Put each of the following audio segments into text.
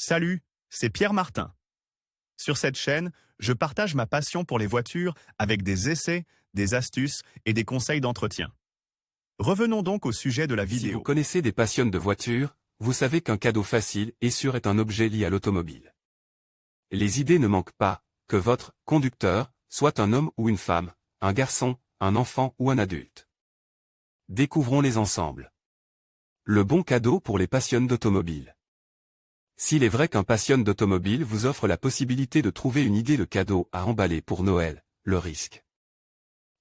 Salut, c'est Pierre Martin. Sur cette chaîne, je partage ma passion pour les voitures avec des essais, des astuces et des conseils d'entretien. Revenons donc au sujet de la Si vous vidéo. connaissez des passionnés de voitures, vous savez qu'un cadeau facile et sûr est un objet lié à l'automobile. Les idées ne manquent pas, que votre conducteur soit un homme ou une femme, un garçon, un enfant ou un adulte. Découvrons-les ensemble. Le bon cadeau pour les passionnés d'automobile. S'il est vrai qu'un passionné d'automobile vous offre la possibilité de trouver une idée de cadeau à emballer pour Noël, le risque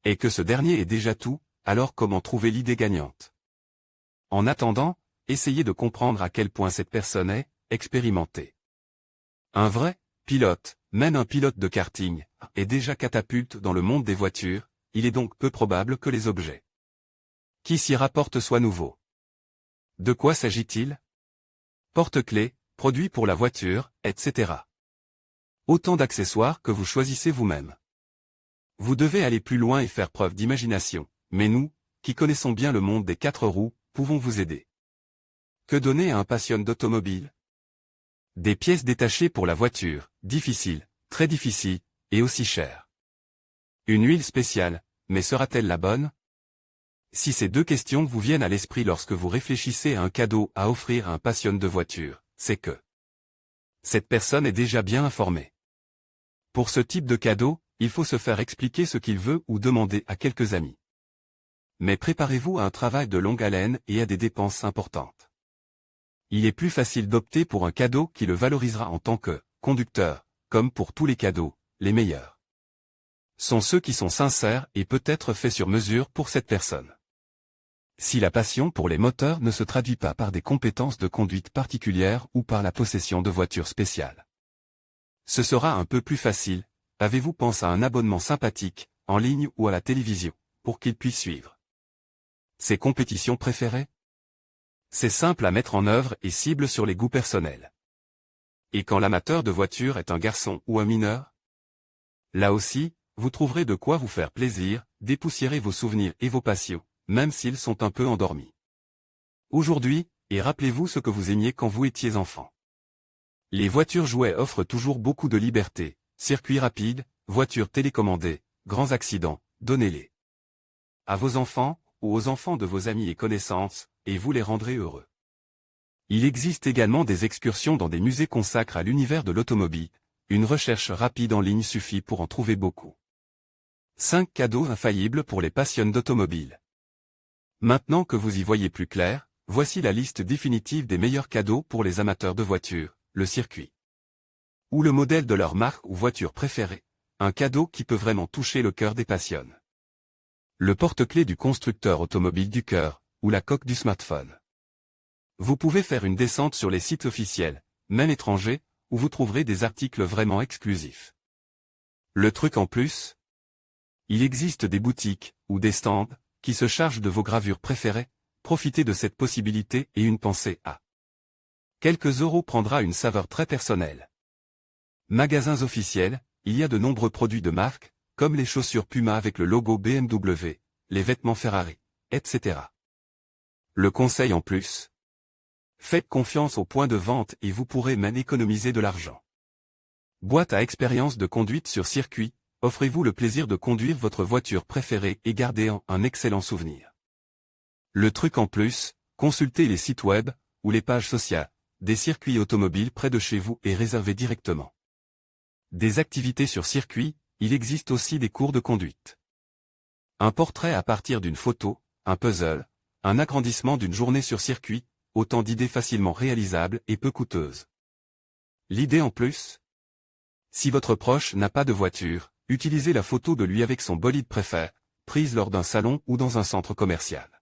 est que ce dernier est déjà tout, alors comment trouver l'idée gagnante? En attendant, essayez de comprendre à quel point cette personne est expérimentée. Un vrai pilote, même un pilote de karting, est déjà catapulte dans le monde des voitures, il est donc peu probable que les objets qui s'y rapportent soient nouveaux. De quoi s'agit-il? Porte-clés, produits pour la voiture, etc. Autant d'accessoires que vous choisissez vous-même. Vous devez aller plus loin et faire preuve d'imagination, mais nous, qui connaissons bien le monde des 4 roues, pouvons vous aider. Que donner à un passionné d'automobile? Des pièces détachées pour la voiture, difficiles, très difficiles, et aussi chères. Une huile spéciale, mais sera-t-elle la bonne? Si ces deux questions vous viennent à l'esprit lorsque vous réfléchissez à un cadeau à offrir à un passionné de voiture, c'est que cette personne est déjà bien informée. Pour ce type de cadeau, il faut se faire expliquer ce qu'il veut ou demander à quelques amis. Mais préparez-vous à un travail de longue haleine et à des dépenses importantes. Il est plus facile d'opter pour un cadeau qui le valorisera en tant que conducteur, comme pour tous les cadeaux, les meilleurs sont ceux qui sont sincères et peut-être faits sur mesure pour cette personne. Si la passion pour les moteurs ne se traduit pas par des compétences de conduite particulières ou par la possession de voitures spéciales, ce sera un peu plus facile. Avez-vous pensé à un abonnement sympathique, en ligne ou à la télévision, pour qu'il puisse suivre ses compétitions préférées? C'est simple à mettre en œuvre et cible sur les goûts personnels. Et quand l'amateur de voiture est un garçon ou un mineur? Là aussi, vous trouverez de quoi vous faire plaisir, dépoussiérer vos souvenirs et vos passions, même s'ils sont un peu endormis. Aujourd'hui, et rappelez-vous ce que vous aimiez quand vous étiez enfant. Les voitures jouets offrent toujours beaucoup de liberté, circuits rapides, voitures télécommandées, grands accidents, donnez-les à vos enfants, ou aux enfants de vos amis et connaissances, et vous les rendrez heureux. Il existe également des excursions dans des musées consacrés à l'univers de l'automobile, une recherche rapide en ligne suffit pour en trouver beaucoup. 5 cadeaux infaillibles pour les passionnés d'automobile. Maintenant que vous y voyez plus clair, voici la liste définitive des meilleurs cadeaux pour les amateurs de voitures, le circuit ou le modèle de leur marque ou voiture préférée, un cadeau qui peut vraiment toucher le cœur des passionnés. Le porte-clés du constructeur automobile du cœur, ou la coque du smartphone. Vous pouvez faire une descente sur les sites officiels, même étrangers, où vous trouverez des articles vraiment exclusifs. Le truc en plus? Il existe des boutiques, ou des stands, qui se chargent de vos gravures préférées, profitez de cette possibilité et une pensée à quelques euros prendra une saveur très personnelle. Magasins officiels, il y a de nombreux produits de marque, comme les chaussures Puma avec le logo BMW, les vêtements Ferrari, etc. Le conseil en plus? Faites confiance au point de vente et vous pourrez même économiser de l'argent. Boîte à expérience de conduite sur circuit, offrez-vous le plaisir de conduire votre voiture préférée et gardez un excellent souvenir. Le truc en plus, consultez les sites web, ou les pages sociales, des circuits automobiles près de chez vous et réservez directement des activités sur circuit, il existe aussi des cours de conduite. Un portrait à partir d'une photo, un puzzle, un agrandissement d'une journée sur circuit, autant d'idées facilement réalisables et peu coûteuses. L'idée en plus? Si votre proche n'a pas de voiture, utilisez la photo de lui avec son bolide préféré, prise lors d'un salon ou dans un centre commercial.